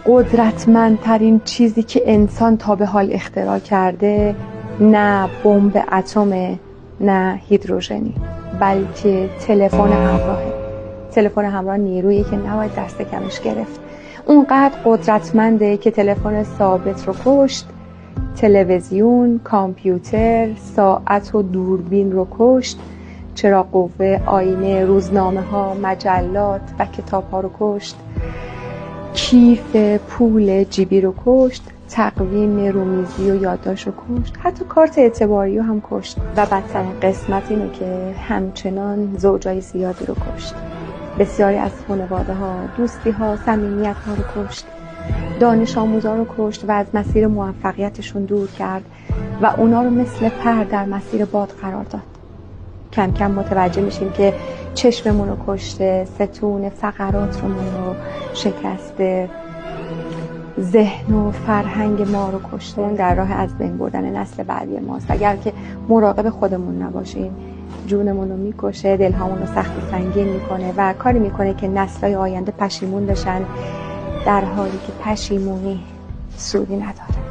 قدرتمندترین چیزی که انسان تا به حال اختراع کرده نه بمب اتمه نه هیدروژنی، بلکه تلفن همراهه. تلفن همراه نیرویی که نباید دست کمش گرفت. اونقدر قدرتمنده که تلفن ثابت رو کشت، تلویزیون، کامپیوتر، ساعت و دوربین رو کشت، چراغ قوه، آینه، روزنامه ها، مجلات و کتاب ها رو کشت، کیف پول جیبی رو کشت، تقویم رومیزی و یادداشت رو کشت، حتی کارت اعتباری رو هم کشت. و بدترین قسمت اینه که همچنان زوجای زیادی رو کشت. بسیاری از خانواده ها، دوستی ها، صمیمیت ها رو کشت. دانش آموزا رو کشت و از مسیر موفقیتشون دور کرد و اونا رو مثل پر در مسیر باد قرار داد. کم کم متوجه میشیم که چشممون رو کشته، ستون فقراتمون رو شکسته، ذهن و فرهنگ ما رو کشته. اون در راه از بین بردن نسل بعدی ماست. اگر که مراقب خودمون نباشیم جونمون رو میکشه، دلهامون رو سخت و سنگین میکنه و کاری میکنه که نسل‌های آینده پشیمون بشن، در حالی که پشیمونی سودی نداره.